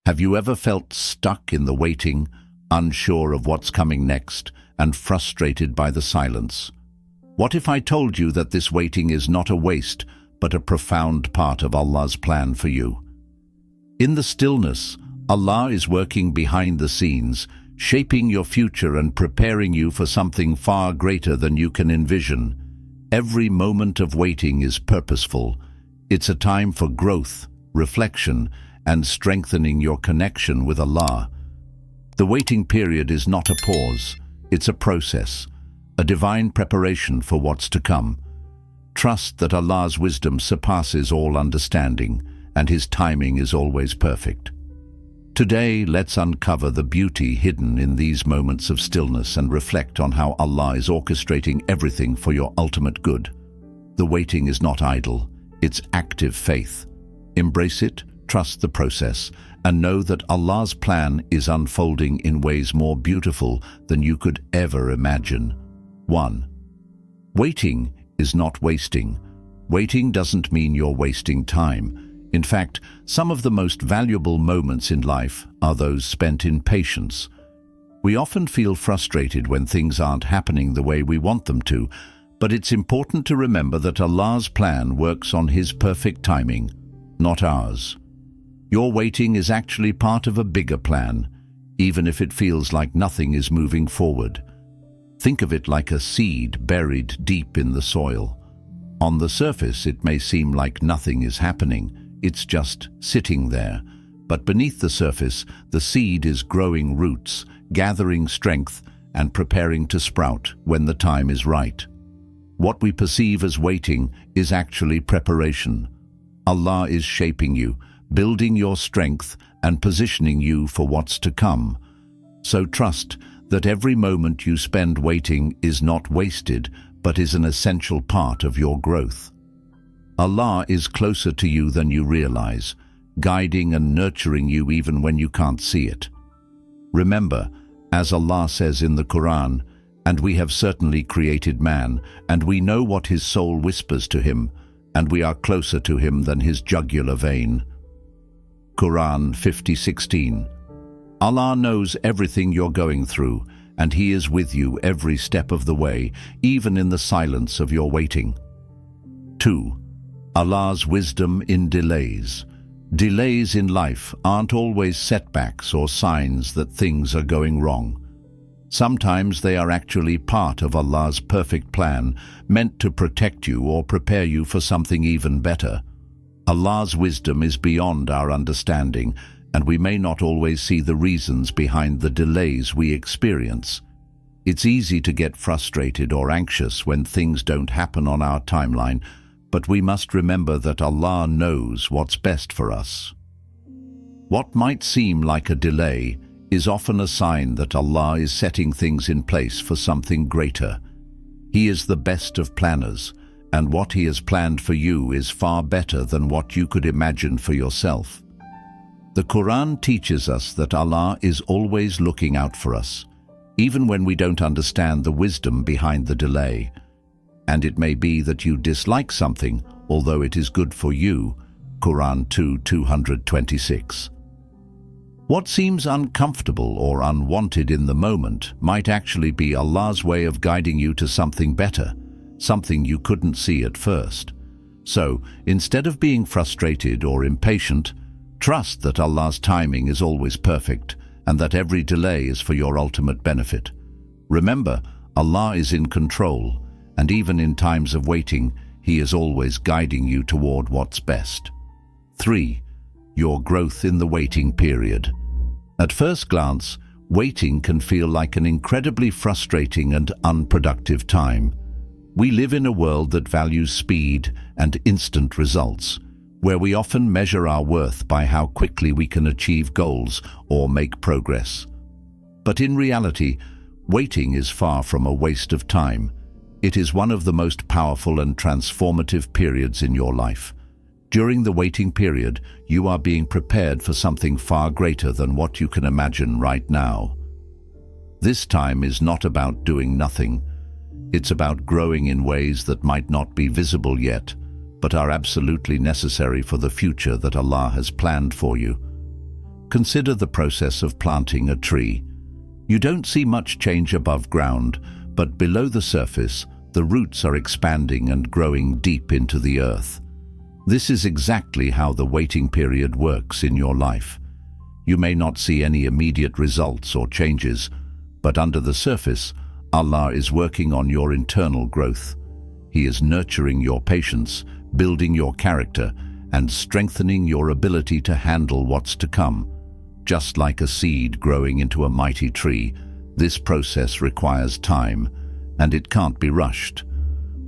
Have you ever felt stuck in the waiting, unsure of what's coming next, and frustrated by the silence? What if I told you that this waiting is not a waste, but a profound part of Allah's plan for you? In the stillness, Allah is working behind the scenes, shaping your future and preparing you for something far greater than you can envision. Every moment of waiting is purposeful. It's a time for growth, reflection, and strengthening your connection with Allah. The waiting period is not a pause, it's a process, a divine preparation for what's to come. Trust that Allah's wisdom surpasses all understanding, and His timing is always perfect. Today, let's uncover the beauty hidden in these moments of stillness and reflect on how Allah is orchestrating everything for your ultimate good. The waiting is not idle, it's active faith. Embrace it, trust the process, and know that Allah's plan is unfolding in ways more beautiful than you could ever imagine. 1. Waiting is not wasting. Waiting doesn't mean you're wasting time. In fact, some of the most valuable moments in life are those spent in patience. We often feel frustrated when things aren't happening the way we want them to, but it's important to remember that Allah's plan works on His perfect timing, not ours. Your waiting is actually part of a bigger plan, even if it feels like nothing is moving forward. Think of it like a seed buried deep in the soil. On the surface, it may seem like nothing is happening. It's just sitting there. But beneath the surface, the seed is growing roots, gathering strength, and preparing to sprout when the time is right. What we perceive as waiting is actually preparation. Allah is shaping you, building your strength, and positioning you for what's to come. So trust that every moment you spend waiting is not wasted, but is an essential part of your growth. Allah is closer to you than you realize, guiding and nurturing you even when you can't see it. Remember, as Allah says in the Quran, "And we have certainly created man, and we know what his soul whispers to him, and we are closer to him than his jugular vein." Quran 50:16. Allah knows everything you're going through, and He is with you every step of the way, even in the silence of your waiting. 2. Allah's wisdom in delays. Delays in life aren't always setbacks or signs that things are going wrong. Sometimes they are actually part of Allah's perfect plan, meant to protect you or prepare you for something even better. Allah's wisdom is beyond our understanding, and we may not always see the reasons behind the delays we experience. It's easy to get frustrated or anxious when things don't happen on our timeline, but we must remember that Allah knows what's best for us. What might seem like a delay is often a sign that Allah is setting things in place for something greater. He is the best of planners, and what He has planned for you is far better than what you could imagine for yourself. The Quran teaches us that Allah is always looking out for us, even when we don't understand the wisdom behind the delay. And it may be that you dislike something, although it is good for you. Quran 2:226. What seems uncomfortable or unwanted in the moment might actually be Allah's way of guiding you to something better, something you couldn't see at first. So, instead of being frustrated or impatient, trust that Allah's timing is always perfect and that every delay is for your ultimate benefit. Remember, Allah is in control, and even in times of waiting, He is always guiding you toward what's best. 3. Your growth in the waiting period. At first glance, waiting can feel like an incredibly frustrating and unproductive time. We live in a world that values speed and instant results, where we often measure our worth by how quickly we can achieve goals or make progress. But in reality, waiting is far from a waste of time. It is one of the most powerful and transformative periods in your life. During the waiting period, you are being prepared for something far greater than what you can imagine right now. This time is not about doing nothing. It's about growing in ways that might not be visible yet, but are absolutely necessary for the future that Allah has planned for you. Consider the process of planting a tree. You don't see much change above ground, but below the surface, the roots are expanding and growing deep into the earth. This is exactly how the waiting period works in your life. You may not see any immediate results or changes, but under the surface, Allah is working on your internal growth. He is nurturing your patience, building your character, and strengthening your ability to handle what's to come. Just like a seed growing into a mighty tree, this process requires time, and it can't be rushed.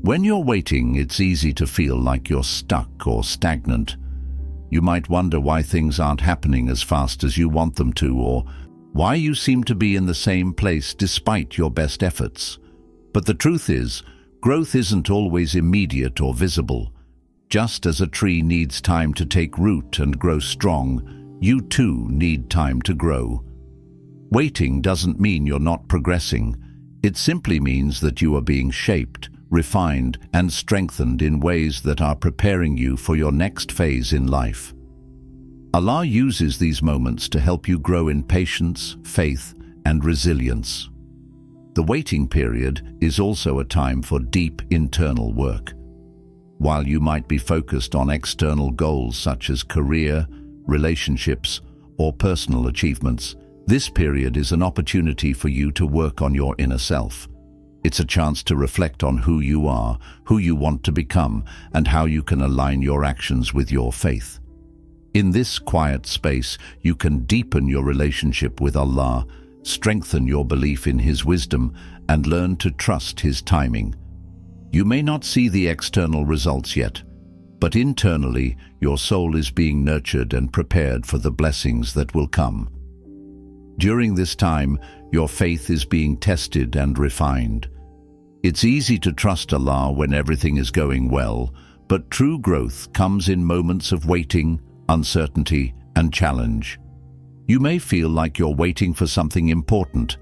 When you're waiting, it's easy to feel like you're stuck or stagnant. You might wonder why things aren't happening as fast as you want them to, or why you seem to be in the same place despite your best efforts. But the truth is, growth isn't always immediate or visible. Just as a tree needs time to take root and grow strong, you too need time to grow. Waiting doesn't mean you're not progressing. It simply means that you are being shaped, refined, and strengthened in ways that are preparing you for your next phase in life. Allah uses these moments to help you grow in patience, faith, and resilience. The waiting period is also a time for deep internal work. While you might be focused on external goals such as career, relationships, or personal achievements, this period is an opportunity for you to work on your inner self. It's a chance to reflect on who you are, who you want to become, and how you can align your actions with your faith. In this quiet space, you can deepen your relationship with Allah, strengthen your belief in His wisdom, and learn to trust His timing. You may not see the external results yet, but internally, your soul is being nurtured and prepared for the blessings that will come. During this time, your faith is being tested and refined. It's easy to trust Allah when everything is going well, but true growth comes in moments of waiting, uncertainty, and challenge. You may feel like you're waiting for something important,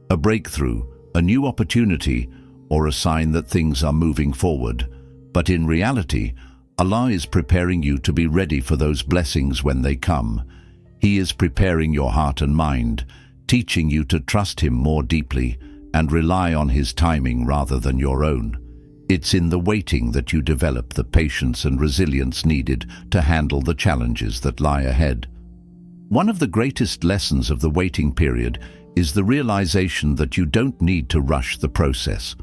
a breakthrough, a new opportunity, or a sign that things are moving forward. But in reality, Allah is preparing you to be ready for those blessings when they come. He is preparing your heart and mind, teaching you to trust Him more deeply and rely on His timing rather than your own. It's in the waiting that you develop the patience and resilience needed to handle the challenges that lie ahead. One of the greatest lessons of the waiting period is the realization that you don't need to rush the process.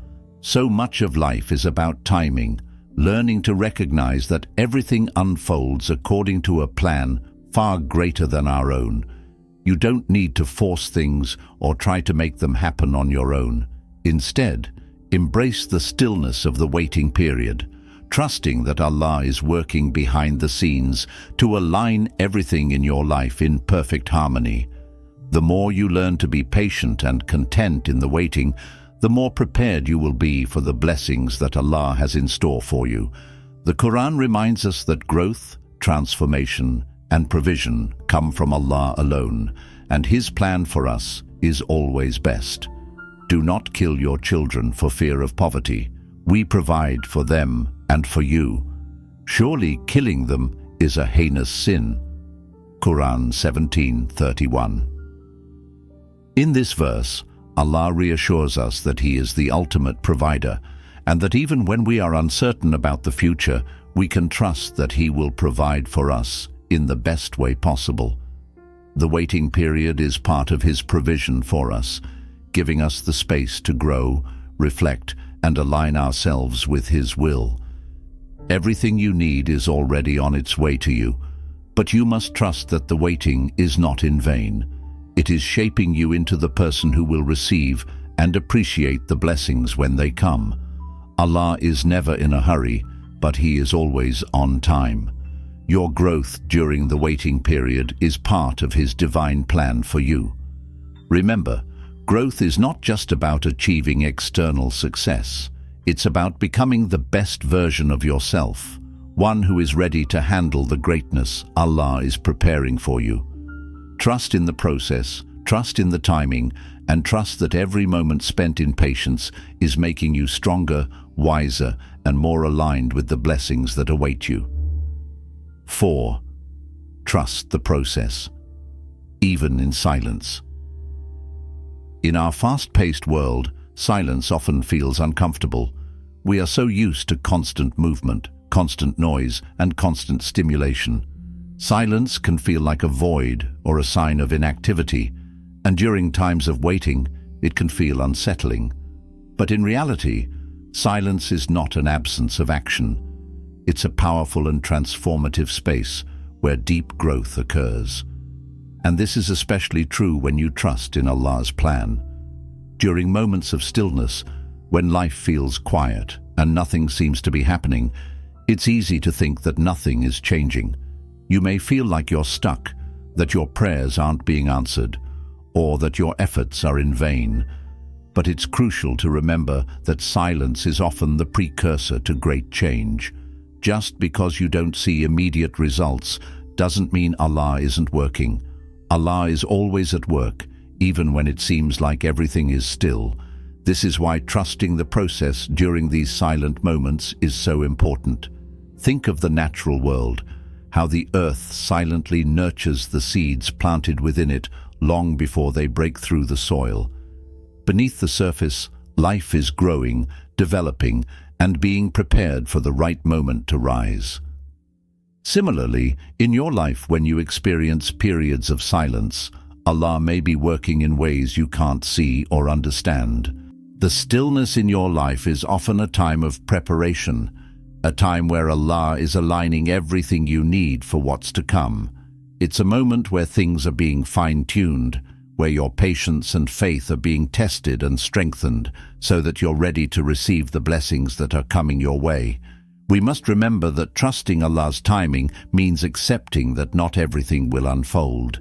So much of life is about timing, learning to recognize that everything unfolds according to a plan far greater than our own. You don't need to force things or try to make them happen on your own. Instead, embrace the stillness of the waiting period, trusting that Allah is working behind the scenes to align everything in your life in perfect harmony. The more you learn to be patient and content in the waiting, the more prepared you will be for the blessings that Allah has in store for you. The Quran reminds us that growth, transformation, and provision come from Allah alone, and His plan for us is always best. Do not kill your children for fear of poverty. We provide for them and for you. Surely killing them is a heinous sin. Quran 17:31. In this verse, Allah reassures us that He is the ultimate provider, and that even when we are uncertain about the future, we can trust that He will provide for us in the best way possible. The waiting period is part of His provision for us, giving us the space to grow, reflect, and align ourselves with His will. Everything you need is already on its way to you, but you must trust that the waiting is not in vain. It is shaping you into the person who will receive and appreciate the blessings when they come. Allah is never in a hurry, but He is always on time. Your growth during the waiting period is part of His divine plan for you. Remember, growth is not just about achieving external success. It's about becoming the best version of yourself, one who is ready to handle the greatness Allah is preparing for you. Trust in the process, trust in the timing, and trust that every moment spent in patience is making you stronger, wiser, and more aligned with the blessings that await you. 4. Trust the process. even in silence. In our fast-paced world, silence often feels uncomfortable. We are so used to constant movement, constant noise, and constant stimulation. Silence can feel like a void or a sign of inactivity, and during times of waiting, it can feel unsettling. But in reality, silence is not an absence of action. It's a powerful and transformative space where deep growth occurs. And this is especially true when you trust in Allah's plan. During moments of stillness, when life feels quiet and nothing seems to be happening, it's easy to think that nothing is changing. You may feel like you're stuck, that your prayers aren't being answered, or that your efforts are in vain. But it's crucial to remember that silence is often the precursor to great change. Just because you don't see immediate results doesn't mean Allah isn't working. Allah is always at work, even when it seems like everything is still. This is why trusting the process during these silent moments is so important. Think of the natural world, how the earth silently nurtures the seeds planted within it long before they break through the soil. Beneath the surface, life is growing, developing, and being prepared for the right moment to rise. Similarly, in your life, when you experience periods of silence, Allah may be working in ways you can't see or understand. The stillness in your life is often a time of preparation, a time where Allah is aligning everything you need for what's to come. It's a moment where things are being fine-tuned, where your patience and faith are being tested and strengthened so that you're ready to receive the blessings that are coming your way. We must remember that trusting Allah's timing means accepting that not everything will unfold.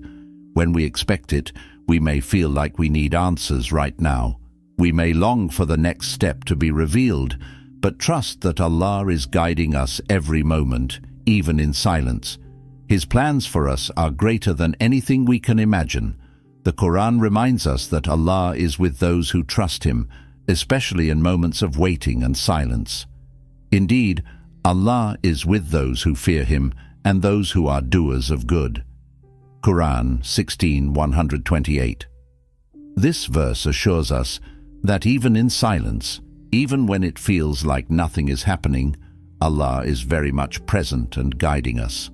When we expect it, we may feel like we need answers right now. We may long for the next step to be revealed, but trust that Allah is guiding us every moment, even in silence. His plans for us are greater than anything we can imagine. The Quran reminds us that Allah is with those who trust Him, especially in moments of waiting and silence. Indeed, Allah is with those who fear Him and those who are doers of good. Quran 16:128. This verse assures us that even in silence, even when it feels like nothing is happening, Allah is very much present and guiding us.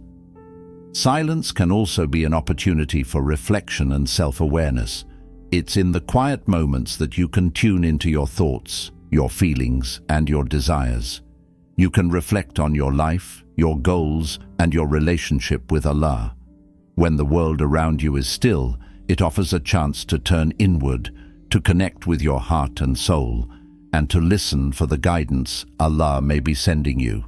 Silence can also be an opportunity for reflection and self-awareness. It's in the quiet moments that you can tune into your thoughts, your feelings, and your desires. You can reflect on your life, your goals, and your relationship with Allah. When the world around you is still, it offers a chance to turn inward, to connect with your heart and soul, and to listen for the guidance Allah may be sending you.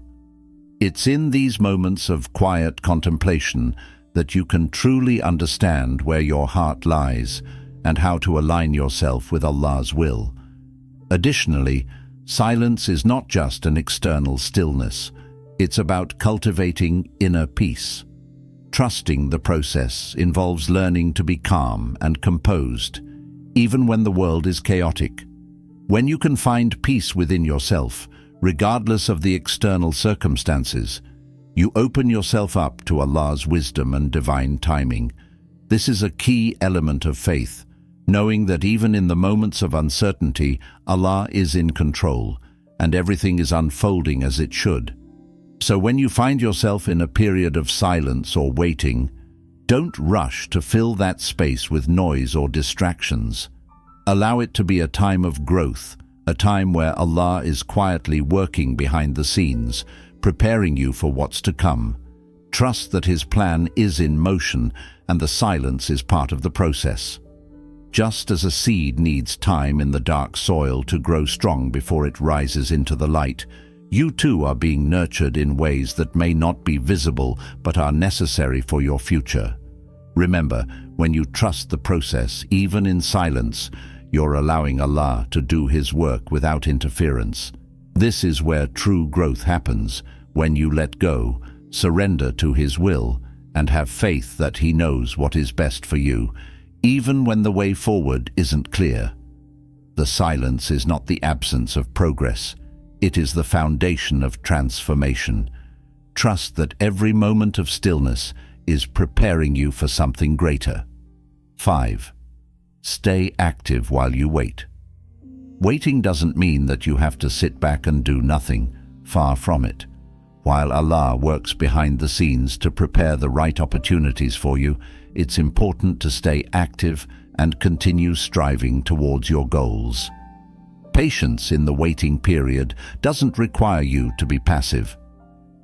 It's in these moments of quiet contemplation that you can truly understand where your heart lies and how to align yourself with Allah's will. Additionally, silence is not just an external stillness. It's about cultivating inner peace. Trusting the process involves learning to be calm and composed, even when the world is chaotic. When you can find peace within yourself, regardless of the external circumstances, you open yourself up to Allah's wisdom and divine timing. This is a key element of faith, knowing that even in the moments of uncertainty, Allah is in control, and everything is unfolding as it should. So when you find yourself in a period of silence or waiting, don't rush to fill that space with noise or distractions. Allow it to be a time of growth, a time where Allah is quietly working behind the scenes, preparing you for what's to come. Trust that His plan is in motion and the silence is part of the process. Just as a seed needs time in the dark soil to grow strong before it rises into the light, you too are being nurtured in ways that may not be visible but are necessary for your future. Remember, when you trust the process, even in silence, you're allowing Allah to do His work without interference. This is where true growth happens, when you let go, surrender to His will, and have faith that He knows what is best for you, even when the way forward isn't clear. The silence is not the absence of progress. It is the foundation of transformation. Trust that every moment of stillness is preparing you for something greater. 5. Stay active while you wait. Waiting doesn't mean that you have to sit back and do nothing. Far from it. While Allah works behind the scenes to prepare the right opportunities for you, it's important to stay active and continue striving towards your goals. Patience in the waiting period doesn't require you to be passive.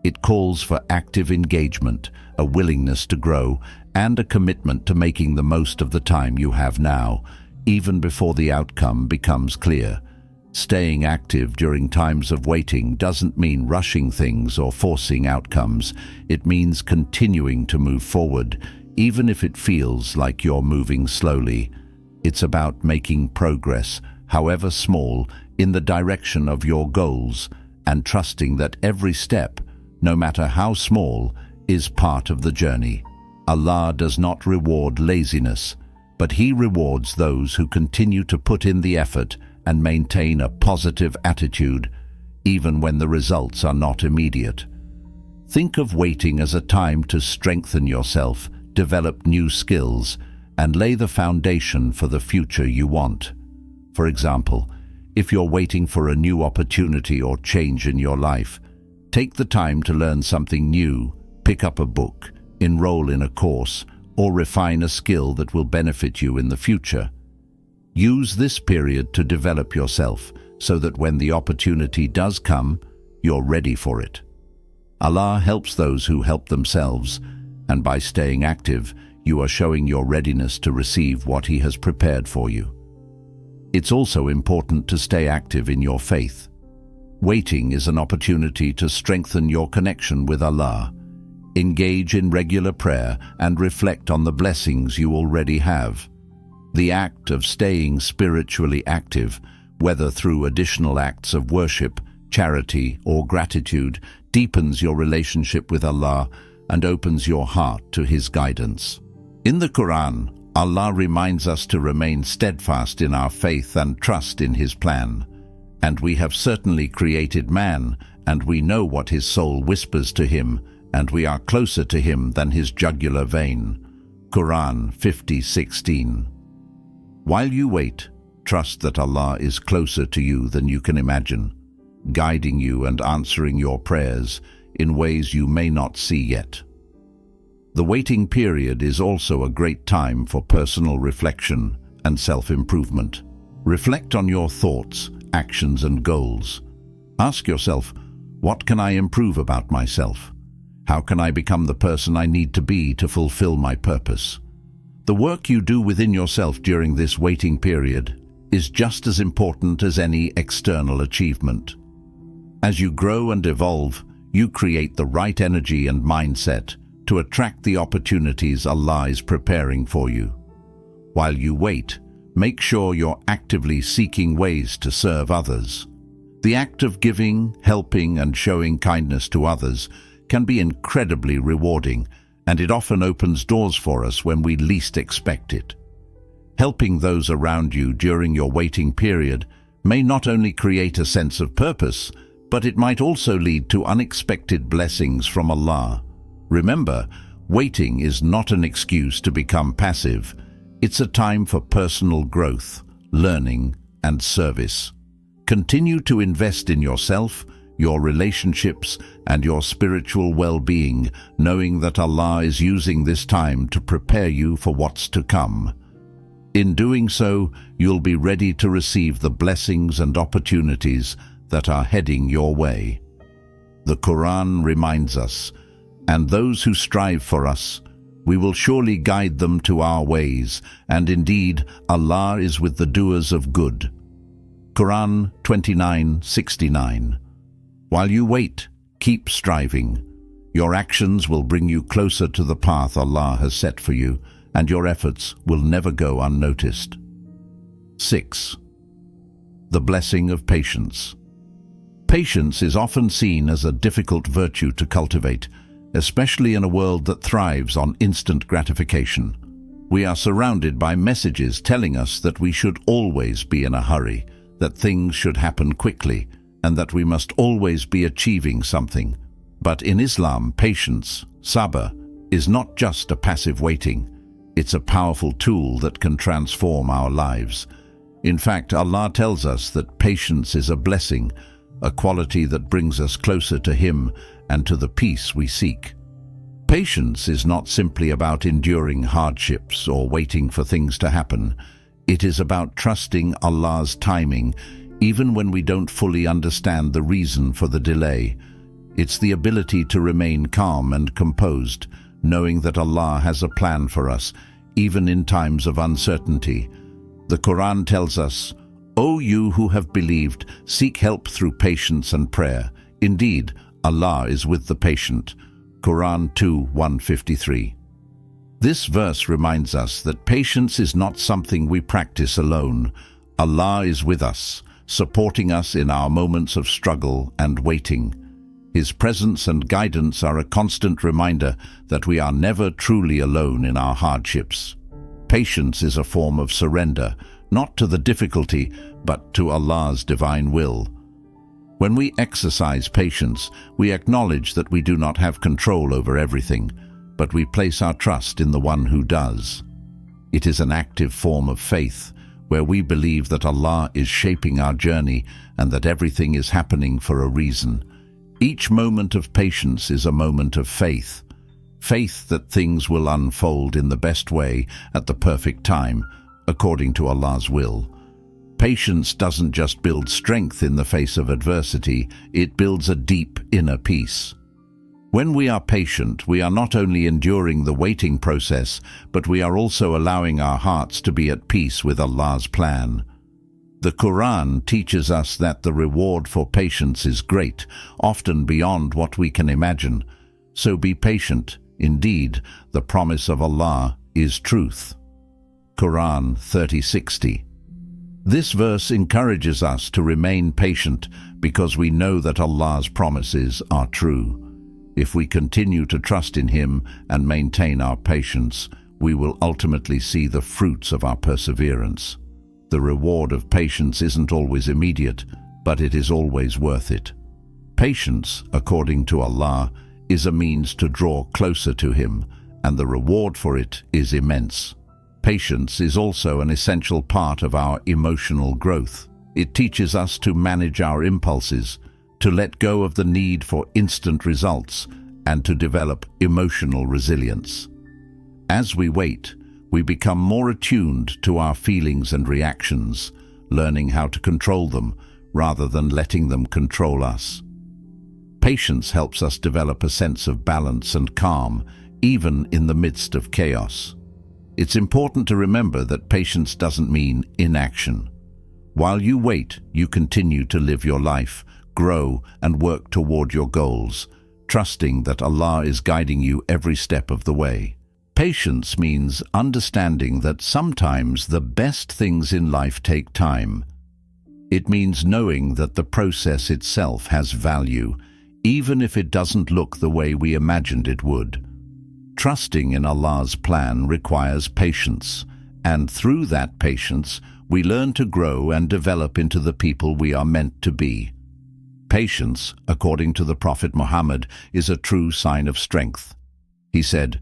It calls for active engagement, a willingness to grow, and a commitment to making the most of the time you have now, even before the outcome becomes clear. Staying active during times of waiting doesn't mean rushing things or forcing outcomes. It means continuing to move forward, even if it feels like you're moving slowly. It's about making progress, however small, in the direction of your goals, and trusting that every step, no matter how small, is part of the journey. Allah does not reward laziness, but He rewards those who continue to put in the effort and maintain a positive attitude, even when the results are not immediate. Think of waiting as a time to strengthen yourself, develop new skills, and lay the foundation for the future you want. For example, if you're waiting for a new opportunity or change in your life, take the time to learn something new, pick up a book, enroll in a course, or refine a skill that will benefit you in the future. Use this period to develop yourself so that when the opportunity does come, you're ready for it. Allah helps those who help themselves, and by staying active, you are showing your readiness to receive what He has prepared for you. It's also important to stay active in your faith. Waiting is an opportunity to strengthen your connection with Allah. Engage in regular prayer and reflect on the blessings you already have. The act of staying spiritually active, whether through additional acts of worship, charity, or gratitude, deepens your relationship with Allah and opens your heart to His guidance. In the Quran, Allah reminds us to remain steadfast in our faith and trust in His plan. And we have certainly created man, and we know what his soul whispers to him, and we are closer to him than his jugular vein. Quran 50:16. While you wait, trust that Allah is closer to you than you can imagine, guiding you and answering your prayers in ways you may not see yet. The waiting period is also a great time for personal reflection and self-improvement. Reflect on your thoughts, actions, and goals. Ask yourself, what can I improve about myself? How can I become the person I need to be to fulfill my purpose? The work you do within yourself during this waiting period is just as important as any external achievement. As you grow and evolve, you create the right energy and mindset to attract the opportunities Allah is preparing for you. While you wait, make sure you're actively seeking ways to serve others. The act of giving, helping, and showing kindness to others can be incredibly rewarding, and it often opens doors for us when we least expect it. Helping those around you during your waiting period may not only create a sense of purpose, but it might also lead to unexpected blessings from Allah. Remember, waiting is not an excuse to become passive. It's a time for personal growth, learning, and service. Continue to invest in yourself, your relationships, and your spiritual well-being, knowing that Allah is using this time to prepare you for what's to come. In doing so, you'll be ready to receive the blessings and opportunities that are heading your way. The Quran reminds us, "And those who strive for us, we will surely guide them to our ways, and indeed Allah is with the doers of good." Quran 29:69. While you wait, keep striving. Your actions will bring you closer to the path Allah has set for you, and your efforts will never go unnoticed. 6. The blessing of patience. Patience is often seen as a difficult virtue to cultivate, especially in a world that thrives on instant gratification. We are surrounded by messages telling us that we should always be in a hurry, that things should happen quickly, and that we must always be achieving something. But in Islam, patience, sabr, is not just a passive waiting. It's a powerful tool that can transform our lives. In fact, Allah tells us that patience is a blessing, a quality that brings us closer to Him and to the peace we seek. Patience is not simply about enduring hardships or waiting for things to happen. It is about trusting Allah's timing, even when we don't fully understand the reason for the delay. It's the ability to remain calm and composed, knowing that Allah has a plan for us, even in times of uncertainty. The Quran tells us, "O you who have believed, seek help through patience and prayer. Indeed, Allah is with the patient." Quran 2:153. This verse reminds us that patience is not something we practice alone. Allah is with us, supporting us in our moments of struggle and waiting. His presence and guidance are a constant reminder that we are never truly alone in our hardships. Patience is a form of surrender, not to the difficulty, but to Allah's divine will. When we exercise patience, we acknowledge that we do not have control over everything, but we place our trust in the one who does. It is an active form of faith, where we believe that Allah is shaping our journey and that everything is happening for a reason. Each moment of patience is a moment of faith. Faith that things will unfold in the best way at the perfect time, according to Allah's will. Patience doesn't just build strength in the face of adversity, it builds a deep inner peace. When we are patient, we are not only enduring the waiting process, but we are also allowing our hearts to be at peace with Allah's plan. The Quran teaches us that the reward for patience is great, often beyond what we can imagine. So be patient. Indeed, the promise of Allah is truth. Quran 30:60. This verse encourages us to remain patient because we know that Allah's promises are true. If we continue to trust in Him and maintain our patience, we will ultimately see the fruits of our perseverance. The reward of patience isn't always immediate, but it is always worth it. Patience, according to Allah, is a means to draw closer to Him, and the reward for it is immense. Patience is also an essential part of our emotional growth. It teaches us to manage our impulses, to let go of the need for instant results, and to develop emotional resilience. As we wait, we become more attuned to our feelings and reactions, learning how to control them rather than letting them control us. Patience helps us develop a sense of balance and calm, even in the midst of chaos. It's important to remember that patience doesn't mean inaction. While you wait, you continue to live your life, grow, and work toward your goals, trusting that Allah is guiding you every step of the way. Patience means understanding that sometimes the best things in life take time. It means knowing that the process itself has value, even if it doesn't look the way we imagined it would. Trusting in Allah's plan requires patience, and through that patience, we learn to grow and develop into the people we are meant to be. Patience, according to the Prophet Muhammad, is a true sign of strength. He said,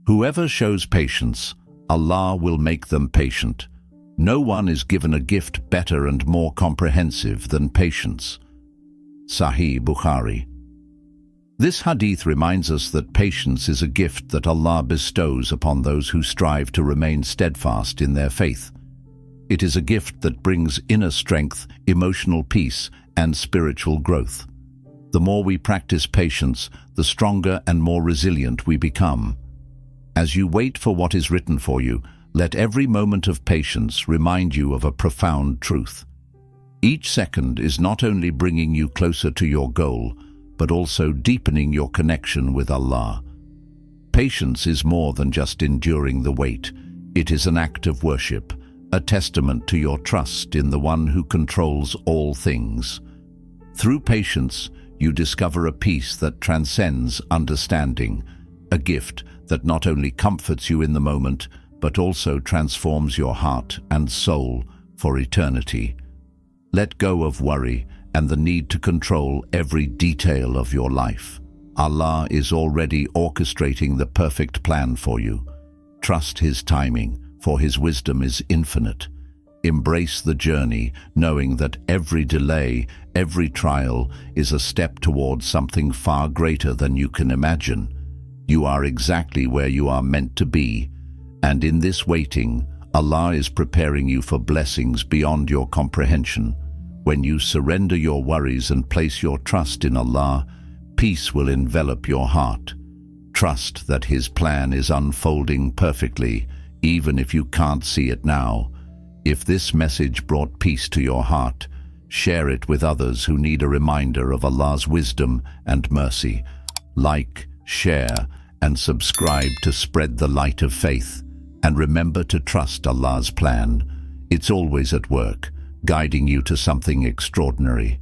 "Whoever shows patience, Allah will make them patient. No one is given a gift better and more comprehensive than patience." Sahih Bukhari. This hadith reminds us that patience is a gift that Allah bestows upon those who strive to remain steadfast in their faith. It is a gift that brings inner strength, emotional peace, and spiritual growth. The more we practice patience, the stronger and more resilient we become. As you wait for what is written for you, let every moment of patience remind you of a profound truth. Each second is not only bringing you closer to your goal, but also deepening your connection with Allah. Patience is more than just enduring the wait. It is an act of worship, a testament to your trust in the one who controls all things. Through patience, you discover a peace that transcends understanding, a gift that not only comforts you in the moment, but also transforms your heart and soul for eternity. Let go of worry and the need to control every detail of your life. Allah is already orchestrating the perfect plan for you. Trust His timing, for His wisdom is infinite. Embrace the journey, knowing that every delay, every trial is a step towards something far greater than you can imagine. You are exactly where you are meant to be, and in this waiting, Allah is preparing you for blessings beyond your comprehension. When you surrender your worries and place your trust in Allah, peace will envelop your heart. Trust that His plan is unfolding perfectly, even if you can't see it now. If this message brought peace to your heart, share it with others who need a reminder of Allah's wisdom and mercy. Like, share, and subscribe to spread the light of faith. And remember to trust Allah's plan. It's always at work, guiding you to something extraordinary.